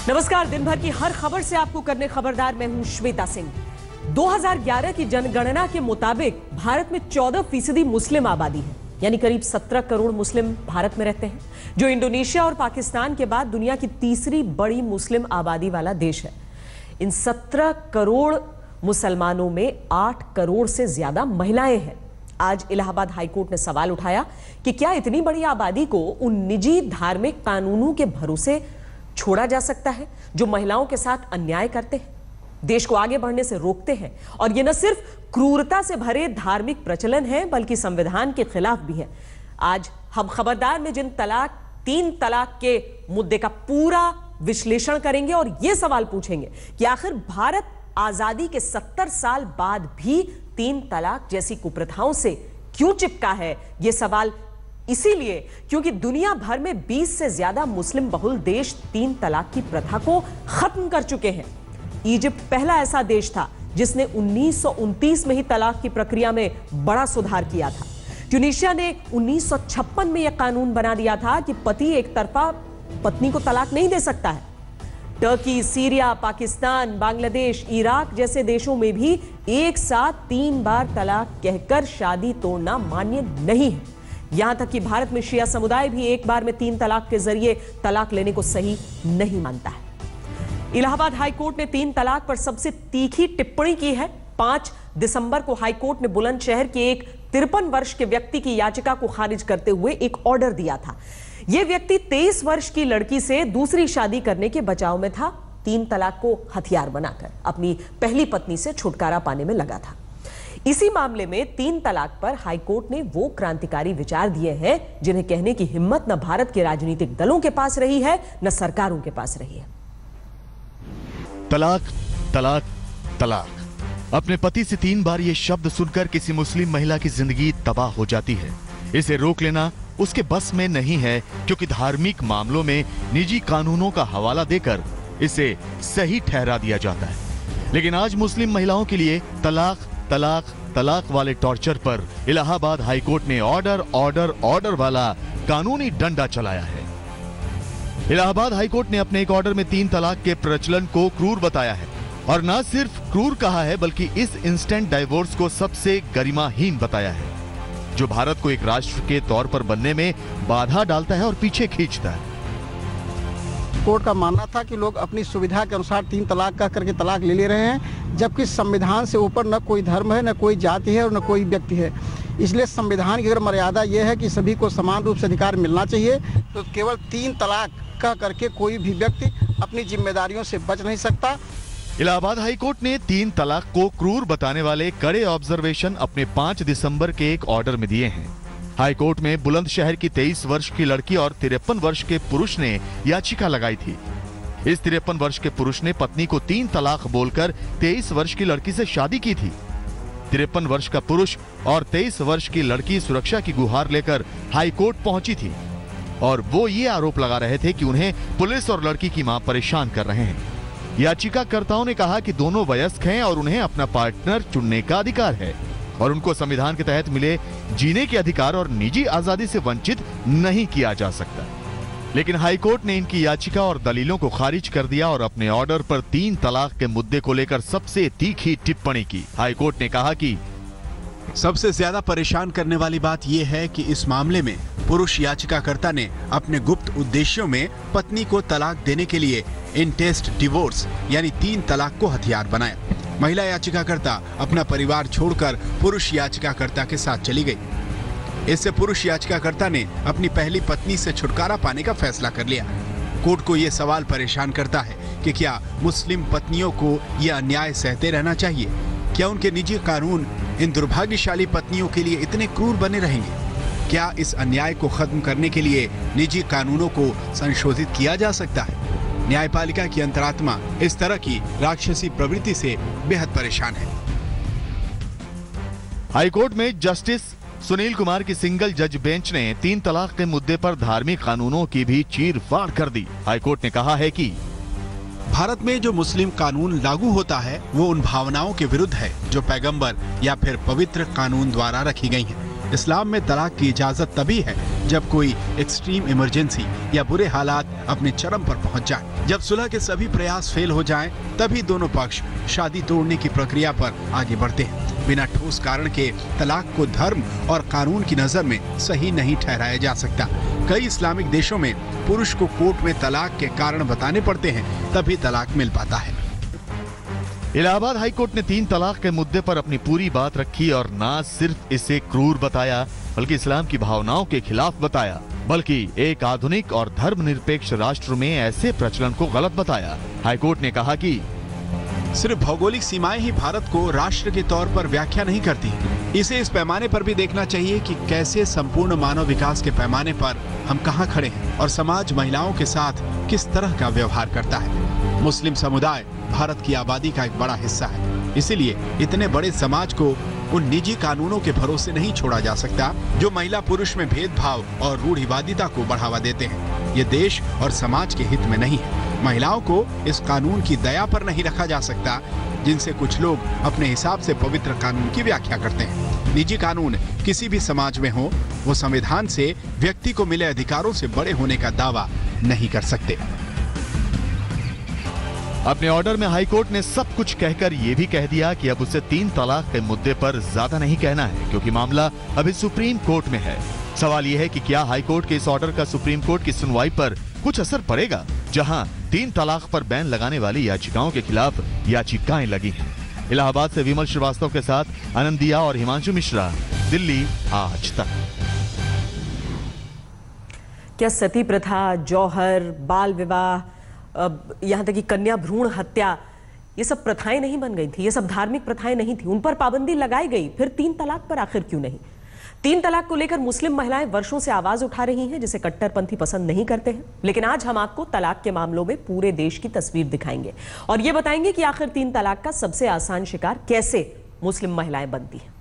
नमस्कार। दिन भर की हर खबर से आपको करने खबरदार, मैं हूं श्वेता सिंह। 2011 की जनगणना के मुताबिक भारत में 14% मुस्लिम आबादी है, यानी करीब 17 करोड़ मुस्लिम भारत में रहते हैं, जो इंडोनेशिया और पाकिस्तान के बाद दुनिया की तीसरी बड़ी मुस्लिम आबादी वाला देश है। इन 17 करोड़ मुसलमानों में 8 करोड़ से ज्यादा महिलाएं हैं। आज इलाहाबाद हाईकोर्ट ने सवाल उठाया कि क्या इतनी बड़ी आबादी को उन निजी धार्मिक कानूनों के भरोसे छोड़ा जा सकता है जो महिलाओं के साथ अन्याय करते हैं, देश को आगे बढ़ने से रोकते हैं। और यह न सिर्फ क्रूरता से भरे धार्मिक प्रचलन है, बल्कि संविधान के खिलाफ भी है। आज हम खबरदार में जिन तीन तलाक के मुद्दे का पूरा विश्लेषण करेंगे और यह सवाल पूछेंगे कि आखिर भारत आजादी के 70 साल बाद भी 3 तलाक जैसी कुप्रथाओं से क्यों चिपका है। यह सवाल इसीलिए क्योंकि दुनिया भर में 20 से ज्यादा मुस्लिम बहुल देश 3 तलाक की प्रथा को खत्म कर चुके हैं। इजिप्ट पहला ऐसा देश था जिसने 1929 में ही तलाक की प्रक्रिया में बड़ा सुधार किया था। ट्यूनीशिया ने 1956 में यह कानून बना दिया था कि पति एक तरफा पत्नी को तलाक नहीं दे सकता है। Turkey, Syria, Pakistan, Bangladesh, Iraq जैसे देशों में भी एक साथ 3 बार तलाक कहकर शादी तोड़ना मान्य नहीं है। यहां तक कि भारत में शिया समुदाय भी एक बार में 3 तलाक के जरिए तलाक लेने को सही नहीं मानता है। इलाहाबाद हाईकोर्ट ने 3 तलाक पर सबसे तीखी टिप्पणी की है। 5 दिसंबर को हाईकोर्ट ने बुलंदशहर के एक 53 वर्ष के व्यक्ति की याचिका को खारिज करते हुए एक ऑर्डर दिया था। यह व्यक्ति 23 वर्ष की लड़की से दूसरी शादी करने के बचाव में था। 3 तलाक को हथियार बनाकर अपनी पहली पत्नी से छुटकारा पाने में लगा था। इसी मामले में 3 तलाक पर हाईकोर्ट ने वो क्रांतिकारी विचार दिए हैं जिन्हें कहने की हिम्मत न भारत के राजनीतिक दलों के पास रही है, न सरकारों के पास रही है। तलाक, तलाक, तलाक। अपने पति से 3 बार ये शब्द सुनकर किसी मुस्लिम महिला की जिंदगी तबाह हो जाती है। इसे रोक लेना उसके बस में नहीं है, क्योंकि धार्मिक मामलों में निजी कानूनों का हवाला देकर इसे सही ठहरा दिया जाता है। लेकिन आज मुस्लिम महिलाओं के लिए तलाक, तलाक, तलाक वाले टॉर्चर पर इलाहाबाद हाईकोर्ट ने ऑर्डर वाला कानूनी डंडा चलाया है। इलाहाबाद हाईकोर्ट ने अपने एक ऑर्डर में 3 तलाक के प्रचलन को क्रूर बताया है, और न सिर्फ क्रूर कहा है बल्कि इस इंस्टेंट डाइवोर्स को सबसे गरिमाहीन बताया है, जो भारत को एक राष्ट्र के तौर पर बनने में बाधा डालता है और पीछे खींचता है। कोर्ट का मानना था कि लोग अपनी सुविधा के अनुसार 3 तलाक कह करके तलाक ले रहे हैं, जबकि संविधान से ऊपर न कोई धर्म है, न कोई जाति है और न कोई व्यक्ति है। इसलिए संविधान की अगर मर्यादा यह है कि सभी को समान रूप से अधिकार मिलना चाहिए, तो केवल 3 तलाक कह करके कोई भी व्यक्ति अपनी जिम्मेदारियों से बच नहीं सकता। इलाहाबाद हाईकोर्ट ने 3 तलाक को क्रूर बताने वाले कड़े ऑब्जर्वेशन अपने 5 दिसंबर के एक ऑर्डर में दिए हैं। हाईकोर्ट में बुलंदशहर की 23 वर्ष की लड़की और 53 वर्ष के पुरुष ने याचिका लगाई थी। इस 53 वर्ष के पुरुष ने पत्नी को 3 तलाक बोलकर 23 वर्ष की लड़की से शादी की थी। 53 वर्ष का पुरुष और 23 वर्ष की लड़की सुरक्षा की गुहार लेकर हाईकोर्ट पहुंची थी, और वो ये आरोप लगा रहे थे कि उन्हें पुलिस और लड़की की मां परेशान कर रहे हैं। याचिकाकर्ताओं ने कहा कि दोनों वयस्क हैं और उन्हें अपना पार्टनर चुनने का अधिकार है, और उनको संविधान के तहत मिले जीने के अधिकार और निजी आजादी से वंचित नहीं किया जा सकता। लेकिन हाईकोर्ट ने इनकी याचिका और दलीलों को खारिज कर दिया और अपने ऑर्डर पर 3 तलाक के मुद्दे को लेकर सबसे तीखी टिप्पणी की। हाईकोर्ट ने कहा कि सबसे ज्यादा परेशान करने वाली बात यह है कि इस मामले में पुरुष याचिकाकर्ता ने अपने गुप्त उद्देश्यों में पत्नी को तलाक देने के लिए इंटेस्ट डिवोर्स यानी 3 तलाक को हथियार बनाया। महिला याचिकाकर्ता अपना परिवार छोड़कर पुरुष याचिकाकर्ता के साथ चली गई। इससे पुरुष याचिकाकर्ता ने अपनी पहली पत्नी से छुटकारा पाने का फैसला कर लिया। कोर्ट को यह सवाल परेशान करता है कि क्या मुस्लिम पत्नियों को यह अन्याय सहते रहना चाहिए? क्या उनके निजी कानून इन दुर्भाग्यशाली पत्नियों के लिए इतने क्रूर बने रहेंगे? क्या इस अन्याय को खत्म करने के लिए निजी कानूनों को संशोधित किया जा सकता है? न्यायपालिका की अंतरात्मा इस तरह की राक्षसी प्रवृत्ति से बेहद परेशान है। हाईकोर्ट में जस्टिस सुनील कुमार की सिंगल जज बेंच ने 3 तलाक के मुद्दे पर धार्मिक कानूनों की भी चीर-फाड़ कर दी। हाईकोर्ट ने कहा है कि भारत में जो मुस्लिम कानून लागू होता है वो उन भावनाओं के विरुद्ध है जो पैगंबर या फिर पवित्र कानून द्वारा रखी गई हैं। इस्लाम में तलाक की इजाजत तभी है जब कोई एक्सट्रीम इमरजेंसी या बुरे हालात अपने चरम पर पहुंच जाए। जब सुलह के सभी प्रयास फेल हो जाएं, तभी दोनों पक्ष शादी तोड़ने की प्रक्रिया पर आगे बढ़ते हैं। बिना ठोस कारण के तलाक को धर्म और कानून की नजर में सही नहीं ठहराया जा सकता। कई इस्लामिक देशों में पुरुष को कोर्ट में तलाक के कारण बताने पड़ते हैं, तभी तलाक मिल पाता है। इलाहाबाद हाईकोर्ट ने 3 तलाक के मुद्दे पर अपनी पूरी बात रखी और न सिर्फ इसे क्रूर बताया बल्कि इस्लाम की भावनाओं के खिलाफ बताया, बल्कि एक आधुनिक और धर्मनिरपेक्ष राष्ट्र में ऐसे प्रचलन को गलत बताया। हाईकोर्ट ने कहा कि सिर्फ भौगोलिक सीमाएं ही भारत को राष्ट्र के तौर पर व्याख्या नहीं करती। इसे इस पैमाने पर भी देखना चाहिए कि कैसे संपूर्ण मानव विकास के पैमाने पर हम कहां खड़े हैं और समाज महिलाओं के साथ किस तरह का व्यवहार करता है। मुस्लिम समुदाय भारत की आबादी का एक बड़ा हिस्सा है, इसीलिए इतने बड़े समाज को उन निजी कानूनों के भरोसे नहीं छोड़ा जा सकता जो महिला पुरुष में भेदभाव और रूढ़िवादिता को बढ़ावा देते हैं। ये देश और समाज के हित में नहीं है। महिलाओं को इस कानून की दया पर नहीं रखा जा सकता जिनसे कुछ लोग अपने हिसाब से पवित्र कानून की व्याख्या करते हैं। निजी कानून किसी भी समाज में हो, वो संविधान से व्यक्ति को मिले अधिकारों से बड़े होने का दावा नहीं कर सकते। अपने ऑर्डर में हाईकोर्ट ने सब कुछ कहकर यह भी कह दिया कि अब उसे 3 तलाक के मुद्दे पर ज्यादा नहीं कहना है, क्योंकि मामला अभी सुप्रीम कोर्ट में है। सवाल यह है कि क्या हाईकोर्ट के इस ऑर्डर का सुप्रीम कोर्ट की सुनवाई पर कुछ असर पड़ेगा, जहां 3 तलाक पर बैन लगाने वाली याचिकाओं के खिलाफ याचिकाएं लगी हैं। इलाहाबाद से विमल श्रीवास्तव के साथ आनंदिया और हिमांशु मिश्रा, दिल्ली आज तक। क्या सती प्रथा, जौहर, बाल विवाह, यहाँ तक कि कन्या भ्रूण हत्या, ये सब प्रथाएं नहीं बन गई थी? ये सब धार्मिक प्रथाएं नहीं थी? उन पर पाबंदी लगाई गई, फिर 3 तलाक पर आखिर क्यों नहीं? 3 तलाक को लेकर मुस्लिम महिलाएं वर्षों से आवाज उठा रही हैं, जिसे कट्टरपंथी पसंद नहीं करते हैं। लेकिन आज हम आपको तलाक के मामलों में पूरे देश की तस्वीर दिखाएंगे और ये बताएंगे कि आखिर 3 तलाक का सबसे आसान शिकार कैसे मुस्लिम महिलाएं बनती हैं।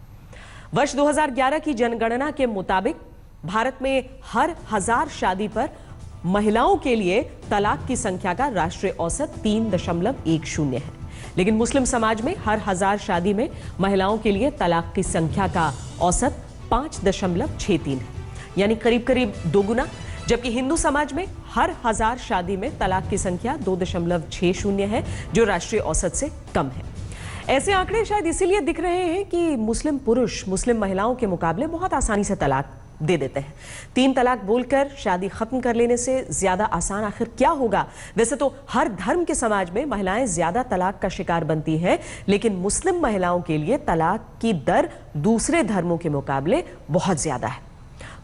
वर्ष 2011 की जनगणना के मुताबिक भारत में हर 1000 शादी पर महिलाओं के लिए तलाक की संख्या का राष्ट्रीय औसत 3.10 है। लेकिन मुस्लिम समाज में हर 1000 शादी में महिलाओं के लिए तलाक की संख्या का औसत 5.63 है, यानी करीब करीब 2 गुना। जबकि हिंदू समाज में हर 1000 शादी में तलाक की संख्या 2.60 है, जो राष्ट्रीय औसत से कम है। ऐसे आंकड़े शायद इसीलिए दिख रहे हैं कि मुस्लिम पुरुष मुस्लिम महिलाओं के मुकाबले बहुत आसानी से तलाक दे देते हैं। 3 तलाक बोलकर शादी खत्म कर लेने से ज्यादा आसान आखिर क्या होगा? वैसे तो हर धर्म के समाज में महिलाएं ज्यादा तलाक का शिकार बनती हैं, लेकिन मुस्लिम महिलाओं के लिए तलाक की दर दूसरे धर्मों के मुकाबले बहुत ज्यादा है।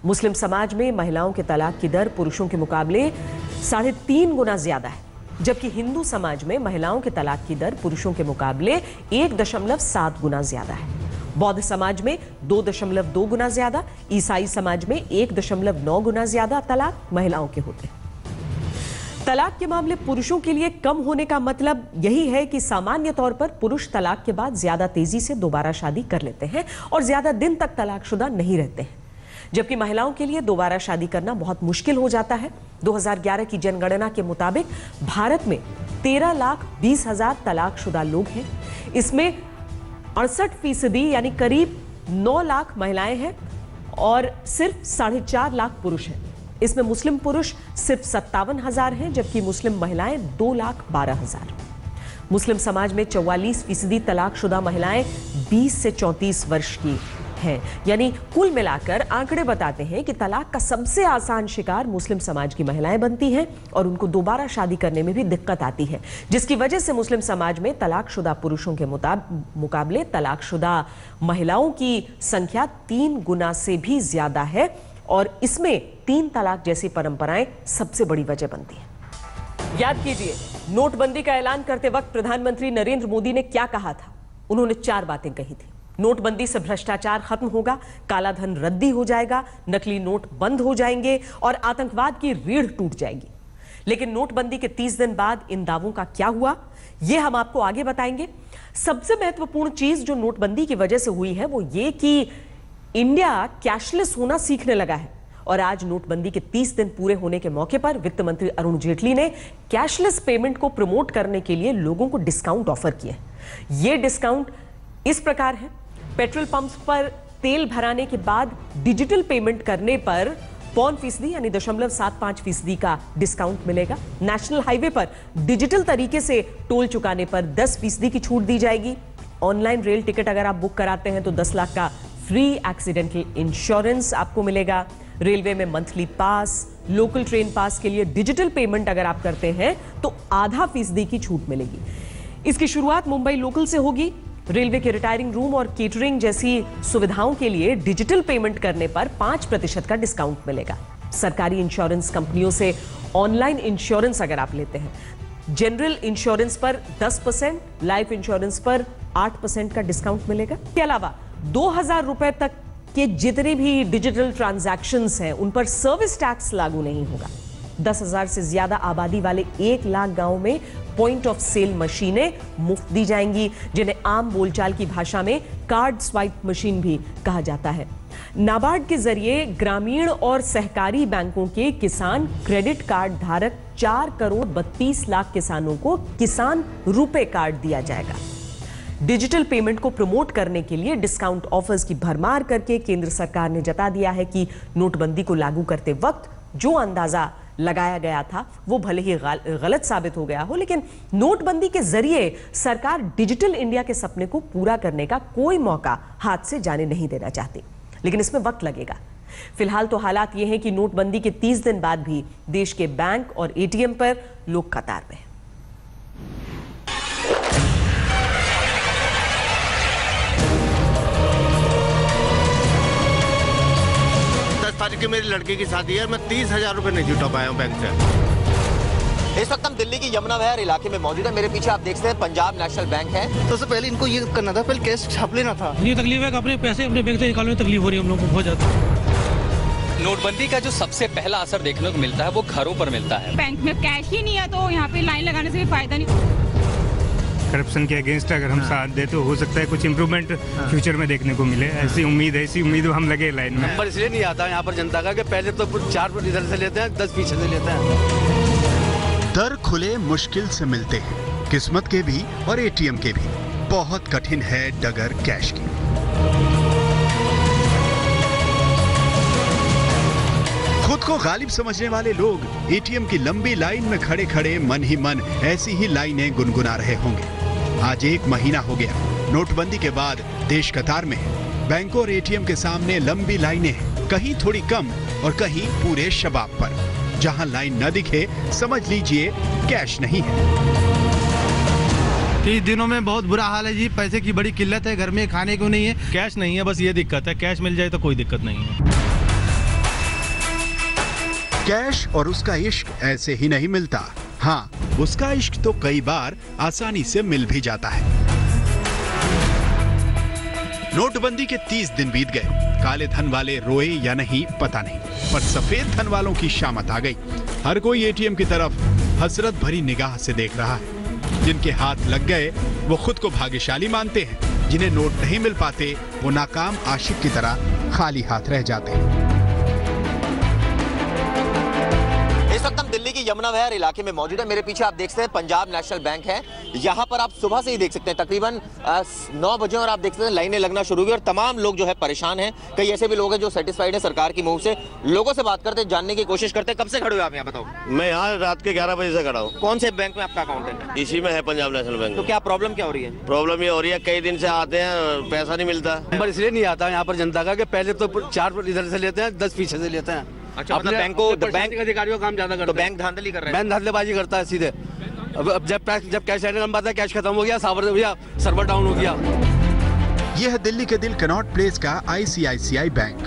मुस्लिम समाज में महिलाओं के तलाक की दर पुरुषों के मुकाबले 3.5 गुना ज्यादा है, जबकि हिंदू समाज में महिलाओं के तलाक की दर पुरुषों के मुकाबले 1.7 गुना ज्यादा है। बौद्ध समाज में 2.2 गुना ज्यादा, ईसाई समाज में 1.9 गुना ज्यादा तलाक महिलाओं के होते हैं। तलाक के मामले पुरुषों के लिए कम होने का मतलब यही है कि सामान्य तौर पर पुरुष तलाक के बाद ज्यादा तेजी से दोबारा शादी कर लेते हैं और ज्यादा दिन तक तलाकशुदा नहीं रहते हैं, जबकि महिलाओं के लिए दोबारा शादी करना बहुत मुश्किल हो जाता है। 2011 की जनगणना के मुताबिक भारत में 13,20,000 तलाकशुदा लोग हैं। इसमें 68% यानी करीब 9 लाख महिलाएं हैं और सिर्फ 4.5 लाख पुरुष हैं। इसमें मुस्लिम पुरुष सिर्फ 57,000 हैं, जबकि मुस्लिम महिलाएं 2,12,000। मुस्लिम समाज में 44% तलाकशुदा महिलाएं 20 से 34 वर्ष की हैं। यानी कुल मिलाकर आंकड़े बताते हैं कि तलाक का सबसे आसान शिकार मुस्लिम समाज की महिलाएं बनती हैं और उनको दोबारा शादी करने में भी दिक्कत आती है, जिसकी वजह से मुस्लिम समाज में तलाकशुदा पुरुषों के मुकाबले तलाकशुदा महिलाओं की संख्या 3 गुना से भी ज्यादा है और इसमें 3 तलाक जैसी परंपराएं सबसे बड़ी वजह बनती है। याद कीजिए, नोटबंदी का ऐलान करते वक्त प्रधानमंत्री नरेंद्र मोदी ने क्या कहा था? उन्होंने 4 बातें कही थी। नोटबंदी से भ्रष्टाचार खत्म होगा, काला धन रद्दी हो जाएगा, नकली नोट बंद हो जाएंगे और आतंकवाद की रीढ़ टूट जाएगी। लेकिन नोटबंदी के 30 दिन बाद इन दावों का क्या हुआ, यह हम आपको आगे बताएंगे। सबसे महत्वपूर्ण चीज जो नोटबंदी की वजह से हुई है वो ये कि इंडिया कैशलेस होना सीखने लगा है और आज नोटबंदी के 30 दिन पूरे होने के मौके पर वित्त मंत्री अरुण जेटली ने कैशलेस पेमेंट को प्रमोट करने के लिए लोगों को डिस्काउंट ऑफर किए। ये डिस्काउंट इस प्रकार है: पेट्रोल पंप्स पर तेल भराने के बाद डिजिटल पेमेंट करने पर 0.5% यानी 0.75% का डिस्काउंट मिलेगा। नेशनल हाईवे पर डिजिटल तरीके से टोल चुकाने पर 10% की छूट दी जाएगी। ऑनलाइन रेल टिकट अगर आप बुक कराते हैं तो 10 लाख का फ्री एक्सीडेंटल इंश्योरेंस आपको मिलेगा। रेलवे में मंथली पास, लोकल ट्रेन पास के लिए डिजिटल पेमेंट अगर आप करते हैं तो 0.5% की छूट मिलेगी। इसकी शुरुआत मुंबई लोकल से होगी। रेलवे के रिटायरिंग रूम और केटरिंग जैसी सुविधाओं के लिए डिजिटल पेमेंट करने पर 5% का डिस्काउंट मिलेगा। सरकारी इंश्योरेंस कंपनियों से ऑनलाइन इंश्योरेंस अगर आप लेते हैं, जनरल इंश्योरेंस पर 10%, लाइफ इंश्योरेंस पर 8% का डिस्काउंट मिलेगा। इसके अलावा 2,000 रुपए तक के जितने भी डिजिटल ट्रांजैक्शंस हैं उन पर सर्विस टैक्स लागू नहीं होगा। 10,000 से ज्यादा आबादी वाले 1 लाख गांव में पॉइंट ऑफ सेल मशीनें मुफ्त दी जाएंगी, जिन्हें आम बोलचाल की भाषा में कार्ड स्वाइप मशीन भी कहा जाता है। नाबार्ड के जरिए ग्रामीण और सहकारी बैंकों के किसान क्रेडिट कार्ड धारक 4,32,00,000 किसानों को किसान रुपए कार्ड दिया जाएगा। डिजिटल पेमेंट को प्रमोट करने के लिए डिस्काउंट ऑफर्स की भरमार करके केंद्र सरकार ने जता दिया है कि नोटबंदी को लागू करते वक्त जो अंदाजा लगाया गया था वो भले ही गलत साबित हो गया हो, लेकिन नोटबंदी के जरिए सरकार डिजिटल इंडिया के सपने को पूरा करने का कोई मौका हाथ से जाने नहीं देना चाहती। लेकिन इसमें वक्त लगेगा। फिलहाल तो हालात ये हैं कि नोटबंदी के 30 दिन बाद भी देश के बैंक और एटीएम पर लोग कतार में हैं। 10 तारीख की मेरी लड़के की शादी है, मैं 30,000 रुपए नहीं जुटा पाया हूँ बैंक से। इस वक्त हम दिल्ली की यमुना विहार इलाके में मौजूद है। मेरे पीछे आप देख सकते हैं पंजाब नेशनल बैंक है। तो सबसे पहले इनको ये करना था, पहले कैश छाप लेना था। ये तकलीफ है कि अपने पैसे अपने बैंक से निकालने में तकलीफ हो रही है हम लोगों को बहुत ज्यादा। नोटबंदी का जो सबसे पहला असर देखने को मिलता है वो घरों पर मिलता है। बैंक में कैश ही नहीं है तो यहाँ पे लाइन लगाने से भी फायदा नहीं। करप्शन के अगेंस्ट अगर हम साथ दे तो हो सकता है कुछ इम्प्रूवमेंट फ्यूचर में देखने को मिले। ऐसी उम्मीद हम लगे लाइन में। नंबर इसलिए नहीं आता यहाँ पर जनता का कि पहले तो 4 इधर से लेते हैं, 10 पीछे से लेते हैं। दर खुले मुश्किल से मिलते हैं, किस्मत के भी और एटीएम के भी। बहुत कठिन है डगर कैश की। खुद को गालिब समझने वाले लोग एटीएम की लंबी लाइन में खड़े खड़े मन ही मन ऐसी ही लाइनें गुनगुना रहे होंगे। आज 1 महीना हो गया नोटबंदी के बाद देश कतार में है। बैंकों और एटीएम के सामने लंबी लाइनें हैं, कहीं थोड़ी कम और कहीं पूरे शबाब पर। जहां लाइन न दिखे समझ लीजिए कैश नहीं है। 30 दिनों में बहुत बुरा हाल है जी। पैसे की बड़ी किल्लत है, घर में खाने को नहीं है, कैश नहीं है, बस ये दिक्कत है। कैश मिल जाए तो कोई दिक्कत नहीं है। कैश और उसका इश्क ऐसे ही नहीं मिलता। हाँ, उसका इश्क तो कई बार आसानी से मिल भी जाता है। नोटबंदी के 30 दिन बीत गए। काले धन वाले रोए या नहीं पता नहीं, पर सफेद धन वालों की शामत आ गई। हर कोई एटीएम की तरफ हसरत भरी निगाह से देख रहा है। जिनके हाथ लग गए वो खुद को भाग्यशाली मानते हैं। जिन्हें नोट नहीं मिल पाते वो नाकाम आशिक की तरह खाली हाथ रह जाते हैं। इस वक्त हम दिल्ली की यमुना विहार इलाके में मौजूद है। मेरे पीछे आप देख सकते हैं पंजाब नेशनल बैंक है। यहाँ पर आप सुबह से ही देख सकते हैं तकरीबन 9 बजे और आप देख सकते हैं लाइनें लगना शुरू हुई और तमाम लोग जो है परेशान हैं। कई ऐसे भी लोग हैं जो सेटिस्फाइड है सरकार की मूव से। लोगों से बात करते हैं, जानने की कोशिश करते हैं। कब से खड़े हो आप यहाँ बताओ? मैं यहाँ रात के 11 बजे से खड़ा हूँ। कौन से बैंक में आपका अकाउंट है? इसी में है पंजाब नेशनल बैंक। तो क्या प्रॉब्लम क्या हो रही है? प्रॉब्लम ये हो रही है, कई दिन से आते हैं, पैसा नहीं मिलता। नंबर इसलिए नहीं आता यहाँ पर जनता का कि पहले तो 4 इधर से लेते हैं, 10 पीछे से लेते हैं। अच्छा, मतलब बैंक अधिकारियों का काम ज्यादा करते हैं। तो बैंक धांधली कर रहे हैं। बैंक धांधलेबाजी करता है सीधे। अब जब कैश आने लंबा था, कैश खत्म हो गया, सर्वर डाउन हो गया। यह है दिल्ली के दिल कनॉट प्लेस का ICICI बैंक।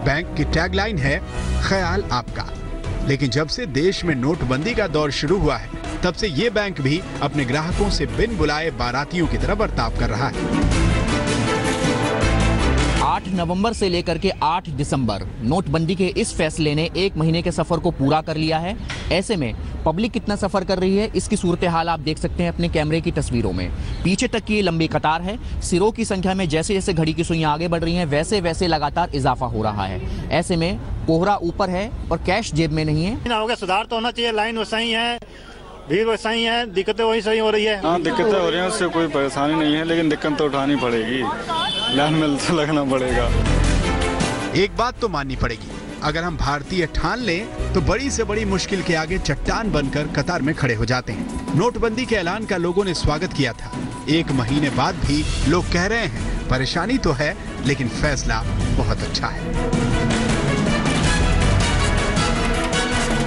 बैंक की टैगलाइन है ख्याल आपका। लेकिन जब से देश में नोटबंदी का दौर शुरू हुआ है तब से ये बैंक भी अपने ग्राहकों से बिन बुलाए बारातियों की तरह बर्ताव कर रहा है। 8 नवंबर से लेकर के 8 दिसंबर नोटबंदी के इस फैसले ने 1 महीने के सफर को पूरा कर लिया है। ऐसे में पब्लिक कितना सफर कर रही है इसकी सूरत हाल आप देख सकते हैं अपने कैमरे की तस्वीरों में। पीछे तक की ये लंबी कतार है। सिरों की संख्या में जैसे जैसे घड़ी की सुइयां आगे बढ़ रही हैं वैसे वैसे लगातार इजाफा हो रहा है। ऐसे में कोहरा ऊपर है और कैश जेब में नहीं है। सुधार तो होना चाहिए, लाइन वैसा ही है, भीड़ वैसा ही है, दिक्कतें वही सही हो रही है। हाँ, दिक्कतें हो रही हैं, उससे कोई परेशानी नहीं है, लेकिन दिक्कत तो उठानी पड़ेगी। लाइन में तो लगना पड़ेगा। एक बात तो माननी पड़ेगी, अगर हम भारतीय ठान लें तो बड़ी से बड़ी मुश्किल के आगे चट्टान बनकर कतार में खड़े हो जाते हैं। नोटबंदी के ऐलान का लोगों ने स्वागत किया था। 1 महीने बाद भी लोग कह रहे हैं परेशानी तो है, लेकिन फैसला बहुत अच्छा है।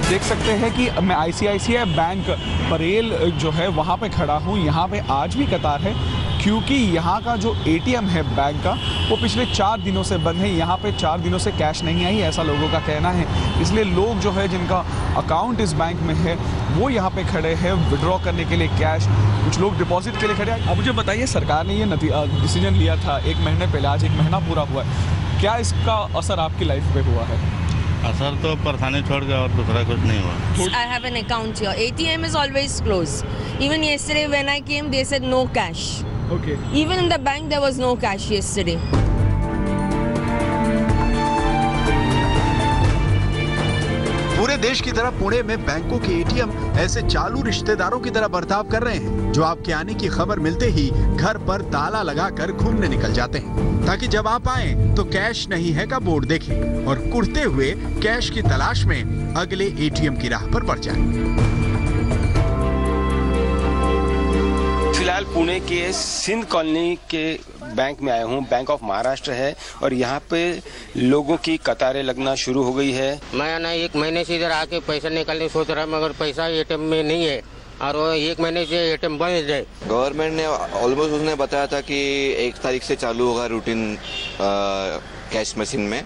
देख सकते हैं कि मैं ICICI बैंक परेल जो है वहाँ पे खड़ा हूँ। यहाँ पे आज भी कतार है क्योंकि यहाँ का जो ATM है बैंक का वो पिछले 4 दिनों से बंद है। यहाँ पे 4 दिनों से कैश नहीं आई, ऐसा लोगों का कहना है। इसलिए लोग जो है जिनका अकाउंट इस बैंक में है वो यहाँ पे खड़े हैं विड्रॉ करने के लिए कैश, कुछ लोग डिपॉजिट के लिए खड़े हैं। अब मुझे बताइए, सरकार ने ये डिसीजन लिया था 1 महीने पहले, आज 1 महीना पूरा हुआ है, क्या इसका असर आपकी लाइफ पे हुआ है? असर तो परेशानी छोड़ के और दूसरा कुछ नहीं हुआ। I have an account here. ATM is always closed. Even yesterday when I came, they said no cash. Okay. Even in the bank there was no cash yesterday. पूरे देश की तरह पुणे में बैंकों के ATM ऐसे चालू रिश्तेदारों की तरह बर्ताव कर रहे हैं जो आपके आने की खबर मिलते ही घर पर ताला लगाकर घूमने निकल जाते हैं, ताकि जब आप आएं तो कैश नहीं है का बोर्ड देखें और कुढ़ते हुए कैश की तलाश में अगले ATM की राह पर बढ़ जाएं। फिलहाल पुणे के सिंध कॉलोनी के बैंक में आया हूँ। बैंक ऑफ महाराष्ट्र है और यहाँ पे लोगों की कतारें लगना शुरू हो गई है। मैं ना 1 महीने से इधर आके पैसा निकालने सोच रहा, मगर पैसा ATM में नहीं है और वो 1 महीने से ATM बंद है। गवर्नमेंट ने ऑलमोस्ट उसने बताया था कि 1 तारीख से चालू होगा रूटीन कैश मशीन में,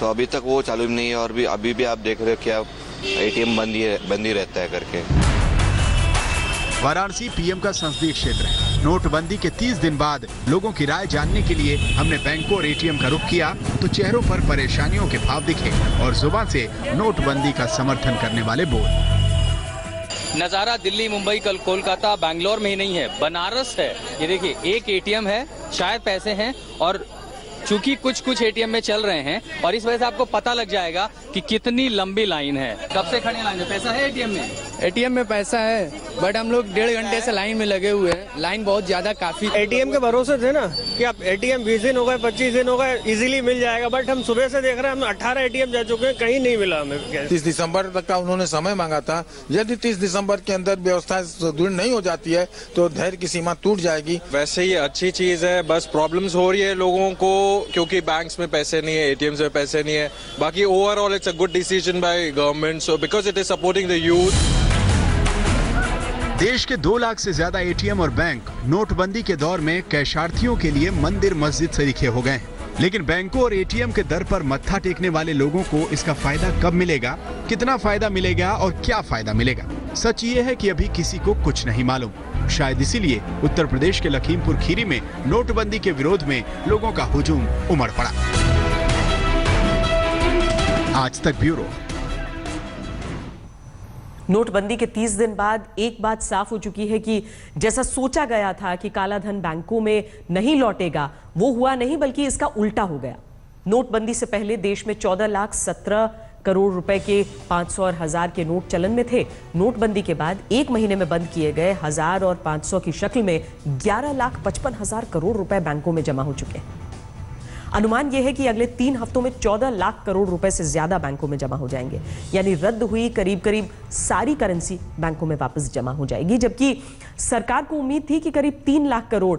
तो अभी तक वो चालू नहीं है और अभी भी आप देख रहे हो क्या ATM बंद ही रहता है करके। वाराणसी PM का संसदीय क्षेत्र है। नोटबंदी के 30 दिन बाद लोगों की राय जानने के लिए हमने बैंकों और ATM का रुख किया तो चेहरों पर परेशानियों के भाव दिखे और जुबान से नोटबंदी का समर्थन करने वाले बोल। नजारा दिल्ली, मुंबई, कोलकाता, बैंगलोर में ही नहीं है, बनारस है। ये देखिए, एक ATM है, शायद पैसे हैं और चूंकि कुछ ATM में चल रहे हैं और इस वजह से आपको पता लग जाएगा कि कितनी लंबी लाइन है। कब से खड़े लाइन में? पैसा है ATM में? ATM में पैसा है, बट हम लोग 1.5 घंटे से लाइन में लगे हुए हैं। लाइन बहुत ज्यादा काफी। ATM के भरोसे थे ना कि अब ATM 20 दिन हो गए, 25 दिन हो गए, इजीली मिल जाएगा, बट हम सुबह से देख रहे हैं, हम 18 ATM जा चुके हैं, कहीं नहीं मिला हमें। 30 दिसंबर तक का उन्होंने समय मांगा था। यदि 30 दिसंबर के अंदर व्यवस्था सुदृढ़ नहीं हो जाती है तो धैर्य की सीमा टूट जाएगी। वैसे ये अच्छी चीज है, बस प्रॉब्लम्स हो रही है लोगों को क्योंकि बैंक्स में पैसे नहीं है, ATMs में पैसे नहीं है। बाकी overall it's a good decision by government, so because it is supporting the youth. देश के 2 लाख से ज्यादा ATM और बैंक नोटबंदी के दौर में कैशार्थियों के लिए मंदिर मस्जिद सरीखे हो गए हैं, लेकिन बैंकों और ATM के दर पर मत्था टेकने वाले लोगों को इसका फायदा कब मिलेगा, कितना फायदा मिलेगा और क्या फायदा मिलेगा, सच ये है कि अभी किसी को कुछ नहीं मालूम। शायद इसीलिए उत्तर प्रदेश के लखीमपुर खीरी में नोटबंदी के विरोध में लोगों का हुजूम उमड़ पड़ा। आज तक ब्यूरो। नोटबंदी के 30 दिन बाद एक बात साफ हो चुकी है कि जैसा सोचा गया था कि काला धन बैंकों में नहीं लौटेगा, वो हुआ नहीं, बल्कि इसका उल्टा हो गया। नोटबंदी से पहले देश में 14,17 करोड़ रुपए के 500 और 1000 के नोट चलन में थे। नोटबंदी के बाद 1 महीने में बंद किए गए 1000 और 500 की शक्ल में 11,55,000 करोड़ रुपए बैंकों में जमा हो चुके हैं। अनुमान यह है कि अगले 3 हफ्तों में 14 लाख करोड़ रुपए से ज्यादा बैंकों में जमा हो जाएंगे, यानी रद्द हुई करीब सारी करेंसी बैंकों में वापस जमा हो जाएगी। जबकि सरकार को उम्मीद थी कि करीब 3 लाख करोड़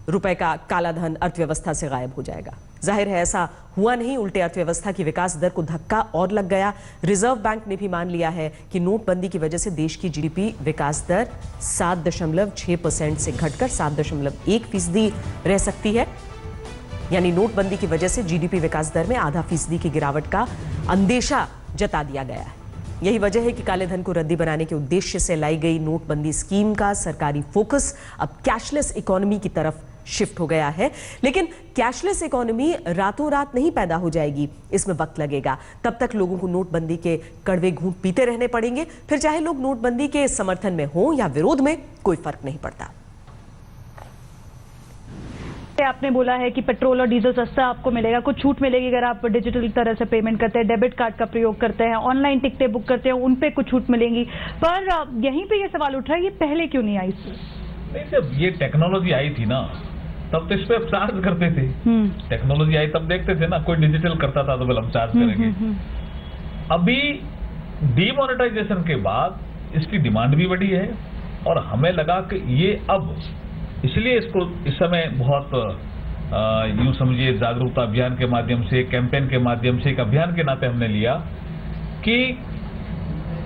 रुपए का काला धन अर्थव्यवस्था से गायब हो जाएगा। जाहिर है ऐसा हुआ नहीं, उल्टे अर्थव्यवस्था की विकास दर को धक्का और लग गया। रिजर्व बैंक ने भी मान लिया है कि नोटबंदी की वजह से देश की GDP विकास दर 7.6% से घटकर 7.1% रह सकती है। यानी नोटबंदी की वजह से GDP विकास दर में आधा फीसदी की गिरावट का अंदेशा जता दिया गया है। यही वजह है कि काले धन को रद्दी बनाने के उद्देश्य से लाई गई नोटबंदी स्कीम का सरकारी फोकस अब कैशलेस इकोनॉमी की तरफ शिफ्ट हो गया है। लेकिन कैशलेस इकोनॉमी रातों रात नहीं पैदा हो जाएगी, इसमें वक्त लगेगा। तब तक लोगों को नोटबंदी के कड़वे घूंट पीते रहने पड़ेंगे। फिर चाहे लोग नोटबंदी के समर्थन में हो या विरोध में, कोई फर्क नहीं पड़ता। आपने बोला है कि पेट्रोल और डीजल सस्ता आपको मिलेगा, कुछ छूट मिलेगी अगर आप डिजिटल तरह से पेमेंट करते हैं, डेबिट कार्ड का प्रयोग करते हैं, ऑनलाइन टिकटें बुक करते हैं, उन पे कुछ छूट मिलेंगी। पर यहीं पे ये सवाल उठ रहा है, ये पहले क्यों नहीं आई? जब ये टेक्नोलॉजी आई थी ना, तब तो इस पे चार्ज करते थे। टेक्नोलॉजी आई तब देखते थे ना, कोई डिजिटल करता था तो बोले हम चार्ज करेंगे। अभी डीमोनेटाइजेशन के बाद इसकी डिमांड भी बढ़ी है और हमें लगा कि ये अब इसलिए इसको इस समय बहुत यूं समझिए जागरूकता अभियान के माध्यम से, कैंपेन के माध्यम से, एक अभियान के नाते हमने लिया कि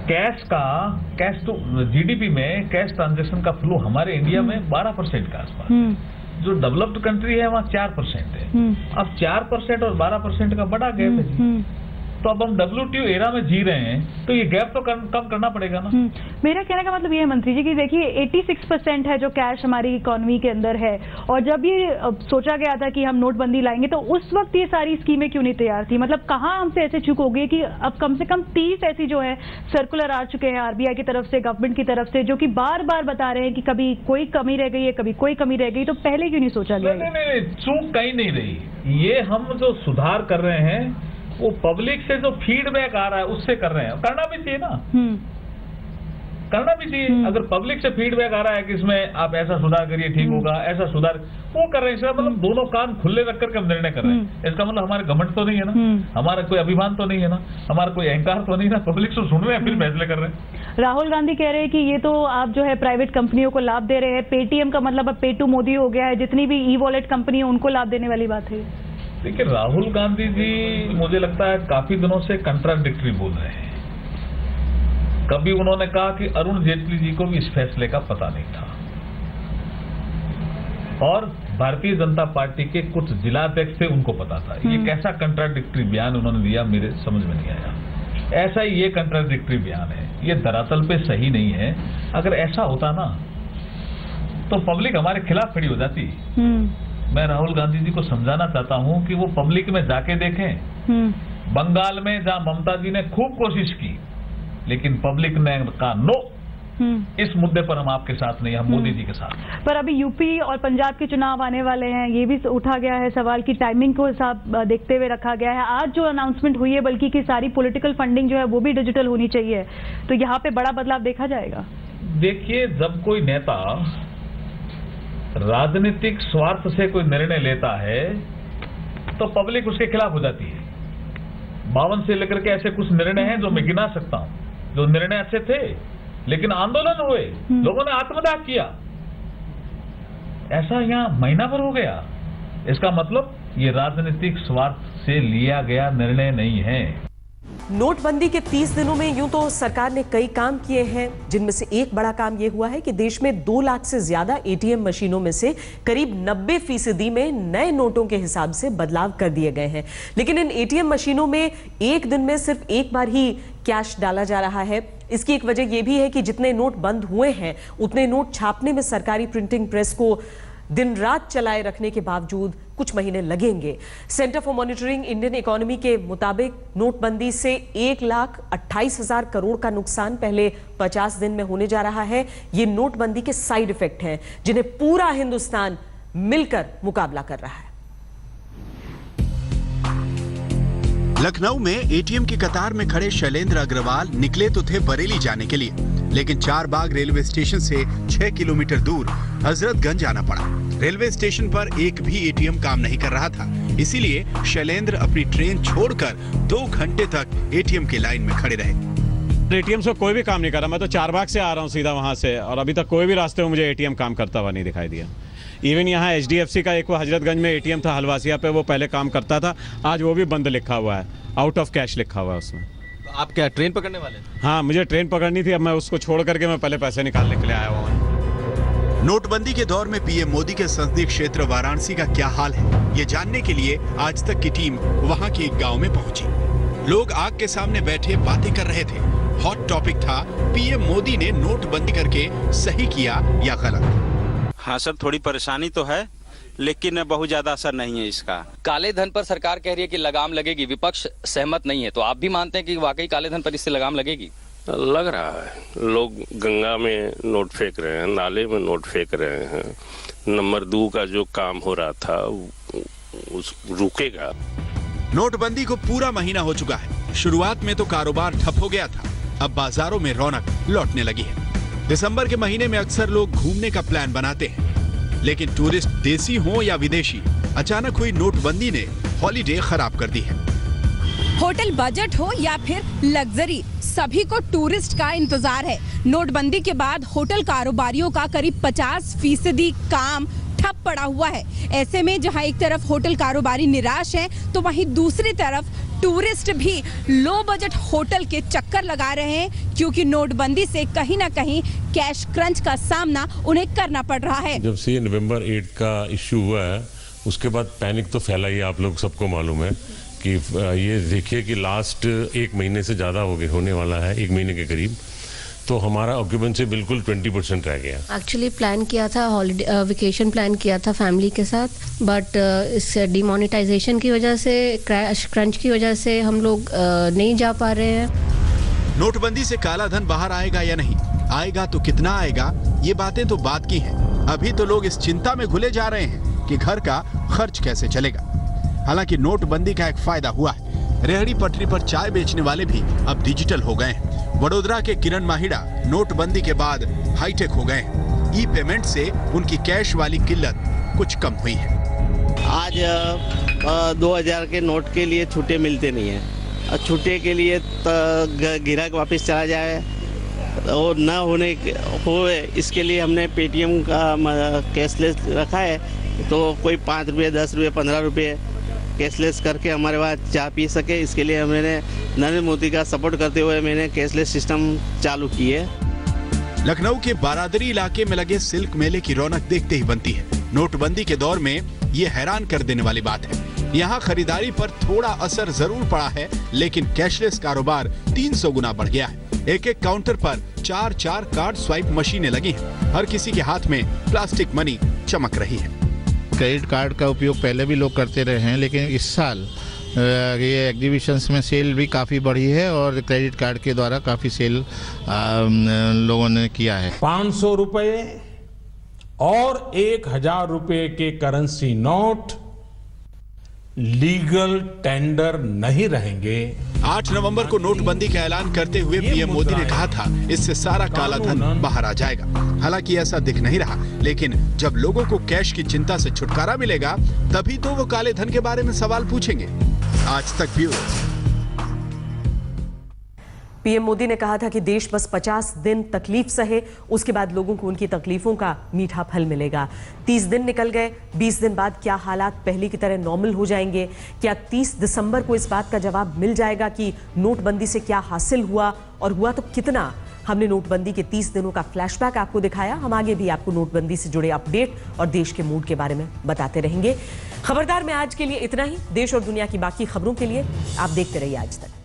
कैश टू जीडीपी में कैश ट्रांजैक्शन का फ्लो हमारे इंडिया में 12% के आसपास, जो डेवलप्ड कंट्री है वहाँ 4% है। अब 4% और 12% का बड़ा गैप है। तो अब हम WTO एरा में जी रहे हैं तो ये गैप तो कम करना पड़ेगा ना। मेरा कहने का मतलब ये है मंत्री जी कि देखिए 86% है जो कैश हमारी इकोनॉमी के अंदर है, और जब ये सोचा गया था कि हम नोटबंदी लाएंगे तो उस वक्त ये सारी स्कीमें क्यों नहीं तैयार थी? मतलब कहाँ हमसे ऐसे चूक हो गई कि अब कम से कम 30 ऐसी जो है सर्कुलर आ चुके हैं RBI की तरफ से, गवर्नमेंट की तरफ से, जो कि बार बार बता रहे हैं कि कभी कोई कमी रह गई है, कभी कोई कमी रह गई, तो पहले क्यों नहीं सोचा गया? नहीं, चूक कहीं नहीं रही। ये हम जो सुधार कर रहे हैं वो पब्लिक से जो फीडबैक आ रहा है उससे कर रहे हैं। करना भी चाहिए ना, करना भी चाहिए। अगर पब्लिक से फीडबैक आ रहा है कि इसमें आप ऐसा सुधार करिए ठीक होगा, ऐसा सुधार, वो कर रहे हैं। इसका मतलब दोनों कान खुले रख करके हम निर्णय कर रहे हैं। इसका मतलब हमारे घमंड तो नहीं है ना, हमारा कोई अभिमान तो नहीं है ना, हमारा कोई अहंकार तो नहीं ना, पब्लिक से सुन रहे हैं फिर फैसले कर रहे हैं। राहुल गांधी कह रहे हैं कि ये तो आप जो है प्राइवेट कंपनियों को लाभ दे रहे हैं, पेटीएम का मतलब अब पेटू मोदी हो गया है, जितनी भी ई-वॉलेट कंपनी है उनको लाभ देने वाली बात है। देखिए राहुल गांधी जी मुझे लगता है काफी दिनों से कंट्राडिक्टरी बोल रहे हैं। कभी उन्होंने कहा कि अरुण जेटली जी को भी इस फैसले का पता नहीं था, और भारतीय जनता पार्टी के कुछ जिलाध्यक्ष थे उनको पता था। ये कैसा कंट्राडिक्टरी बयान उन्होंने दिया मेरे समझ में नहीं आया। ऐसा ही ये कंट्राडिक्टरी बयान है, ये धरातल पे सही नहीं है। अगर ऐसा होता ना तो पब्लिक हमारे खिलाफ खड़ी हो जाती। मैं राहुल गांधी जी को समझाना चाहता हूं कि वो पब्लिक में जाके देखें। बंगाल में जहां ममता जी ने खूब कोशिश की लेकिन पब्लिक ने कहा नो, इस मुद्दे पर हम आपके साथ नहीं, हम मोदी जी के साथ। पर अभी यूपी और पंजाब के चुनाव आने वाले हैं, ये भी उठा गया है सवाल की टाइमिंग को हिसाब देखते हुए रखा गया है। आज जो अनाउंसमेंट हुई है बल्कि कि सारी पॉलिटिकल फंडिंग जो है वो भी डिजिटल होनी चाहिए, तो यहाँ पे बड़ा बदलाव देखा जाएगा। देखिए जब कोई नेता राजनीतिक स्वार्थ से कोई निर्णय लेता है तो पब्लिक उसके खिलाफ हो जाती है। 52 से लेकर के ऐसे कुछ निर्णय हैं जो मैं गिना सकता हूं, जो निर्णय अच्छे थे लेकिन आंदोलन हुए, लोगों ने आत्मदाह किया। ऐसा यहां महीना भर हो गया। इसका मतलब ये राजनीतिक स्वार्थ से लिया गया निर्णय नहीं है। नोटबंदी के 30 दिनों में यूं तो सरकार ने कई काम किए हैं, जिनमें से एक बड़ा काम यह हुआ है कि देश में 2 लाख से ज्यादा एटीएम मशीनों में से करीब 90% में नए नोटों के हिसाब से बदलाव कर दिए गए हैं। लेकिन इन एटीएम मशीनों में एक दिन में सिर्फ एक बार ही कैश डाला जा रहा है। इसकी एक वजह यह भी है कि जितने नोट बंद हुए हैं उतने नोट छापने में सरकारी प्रिंटिंग प्रेस को दिन रात चलाए रखने के बावजूद कुछ महीने लगेंगे। Centre for monitoring Indian economy के मुताबिक नोटबंदी से 1,28,000 करोड़ का नुकसान पहले 50 दिन में होने जा रहा है। ये नोटबंदी के साइड इफेक्ट हैं जिन्हें पूरा हिंदुस्तान मिलकर मुकाबला कर रहा है। लखनऊ में एटीएम की कतार में खड़े शैलेंद्र अग्रवाल निकले तो थे बरेली जाने के लिए, लेकिन चारबाग रेलवे स्टेशन से 6 किलोमीटर दूर हजरतगंज आना पड़ा। रेलवे स्टेशन पर एक भी एटीएम काम नहीं कर रहा था, इसीलिए शैलेंद्र अपनी ट्रेन छोड़कर 2 घंटे तक एटीएम की लाइन में खड़े रहे। एटीएम से कोई भी काम नहीं कर रहा। मैं तो चारबाग से आ रहा हूँ सीधा वहां से, और अभी तक कोई भी रास्ते में मुझे एटीएम काम करता हुआ नहीं दिखाई दिया। इवन यहाँ HDFC का एक वो हजरतगंज में एटीएम था हलवासिया पे, वो पहले काम करता था, आज वो भी बंद लिखा हुआ है, आउट ऑफ कैश लिखा हुआ है उसमें। तो आप क्या ट्रेन पकड़ने वाले थे? हाँ, मुझे ट्रेन पकड़नी थी, अब मैं उसको छोड़ करके मैं पहले पैसे निकालने के लिए आया हुआ हूँ। नोटबंदी के दौर में पीएम मोदी के संसदीय क्षेत्र वाराणसी का क्या हाल है, ये जानने के लिए आज तक की टीम वहाँ के एक गाँव में पहुंची। लोग आग के सामने बैठे बातें कर रहे थे। हॉट टॉपिक था पीएम मोदी ने नोटबंदी करके सही किया या गलत। हाँ सर, थोड़ी परेशानी तो है लेकिन बहुत ज्यादा असर नहीं है इसका। काले धन पर सरकार कह रही है कि लगाम लगेगी, विपक्ष सहमत नहीं है, तो आप भी मानते हैं कि वाकई काले धन पर इससे लगाम लगेगी? लग रहा है। लोग गंगा में नोट फेंक रहे हैं, नाले में नोट फेंक रहे हैं। नंबर 2 का जो काम हो रहा था उस रुकेगा। नोटबंदी को पूरा महीना हो चुका है। शुरुआत में तो कारोबार ठप हो गया था, अब बाजारों में रौनक लौटने लगी है। दिसंबर के महीने में अक्सर लोग घूमने का प्लान बनाते हैं। लेकिन टूरिस्ट देसी हो या विदेशी, अचानक हुई नोटबंदी ने हॉलीडे खराब कर दी है। होटल बजट हो या फिर लग्जरी, सभी को टूरिस्ट का इंतजार है। नोटबंदी के बाद होटल कारोबारियों का करीब 50% काम ठप पड़ा हुआ है। ऐसे में जहां एक तरफ होटल कारोबारी निराश हैं, तो वहीं दूसरी तरफ टूरिस्ट भी लो बजट होटल के चक्कर लगा रहे हैं, क्योंकि नोटबंदी से कहीं ना कहीं कैश क्रंच का सामना उन्हें करना पड़ रहा है। जब से नवंबर 8 का इश्यू हुआ है, उसके बाद पैनिक तो फैला ही, आप लोग सबको मालूम है कि ये देखिए कि लास्ट 1 महीने से ज़्यादा होने वाला है, 1 महीने के करीब, तो हमारा ऑक्यूपेंसी बिल्कुल 20% रह गया। एक्चुअली प्लान किया था, हॉलीडे वेकेशन प्लान किया था फैमिली के साथ, बट इस डिमोनेटाइजेशन की वजह से, क्रैश क्रंच की वजह से हम लोग नहीं जा पा रहे हैं। नोटबंदी से काला धन बाहर आएगा या नहीं, आएगा तो कितना आएगा, ये बातें तो बात की हैं। अभी तो लोग इस चिंता में घुले जा रहे हैं कि घर का खर्च कैसे चलेगा। हालांकि नोटबंदी का एक फायदा हुआ है, रेहड़ी पटरी पर चाय बेचने वाले भी अब डिजिटल हो गए हैं। वडोदरा के किरण माहिड़ा नोटबंदी के बाद हाईटेक हो गए हैं। ई पेमेंट से उनकी कैश वाली किल्लत कुछ कम हुई है। आज 2000 के नोट के लिए छुट्टे मिलते नहीं है। छुट्टे के लिए ग्राहक वापस चला जाए और न हो, इसके लिए हमने पेटीएम का कैशलेस रखा है, तो कोई 5 रुपये, 10 रुपये, 15 रुपये कैशलेस करके हमारे वहाँ चाय पी सके, इसके लिए मैंने नरेंद्र मोदी का सपोर्ट करते हुए मैंने कैशलेस सिस्टम चालू की है। लखनऊ के बारादरी इलाके में लगे सिल्क मेले की रौनक देखते ही बनती है। नोटबंदी के दौर में ये हैरान कर देने वाली बात है। यहाँ खरीदारी पर थोड़ा असर जरूर पड़ा है, लेकिन कैशलेस कारोबार 300 गुना बढ़ गया है। एक काउंटर पर 4 कार्ड स्वाइप मशीनें लगी हैं। हर किसी के हाथ में प्लास्टिक मनी चमक रही है। क्रेडिट कार्ड का उपयोग पहले भी लोग करते रहे हैं, लेकिन इस साल ये एग्जीबिशंस में सेल भी काफ़ी बढ़ी है और क्रेडिट कार्ड के द्वारा काफ़ी सेल लोगों ने किया है। 500 रुपये और 1000 रुपये के करेंसी नोट लीगल टेंडर नहीं रहेंगे। 8 नवंबर को नोटबंदी का ऐलान करते हुए पीएम मोदी ने कहा था, इससे सारा काला धन बाहर आ जाएगा। हालांकि ऐसा दिख नहीं रहा, लेकिन जब लोगों को कैश की चिंता से छुटकारा मिलेगा, तभी तो वो काले धन के बारे में सवाल पूछेंगे। आज तक ब्यूरो। पीएम मोदी ने कहा था कि देश बस 50 दिन तकलीफ सहे, उसके बाद लोगों को उनकी तकलीफों का मीठा फल मिलेगा। 30 दिन निकल गए, 20 दिन बाद क्या हालात पहले की तरह नॉर्मल हो जाएंगे? क्या 30 दिसंबर को इस बात का जवाब मिल जाएगा कि नोटबंदी से क्या हासिल हुआ और हुआ तो कितना? हमने नोटबंदी के 30 दिनों का फ्लैशबैक आपको दिखाया। हम आगे भी आपको नोटबंदी से जुड़े अपडेट और देश के मूड के बारे में बताते रहेंगे। खबरदार में आज के लिए इतना ही। देश और दुनिया की बाकी खबरों के लिए आप देखते रहिए आज तक।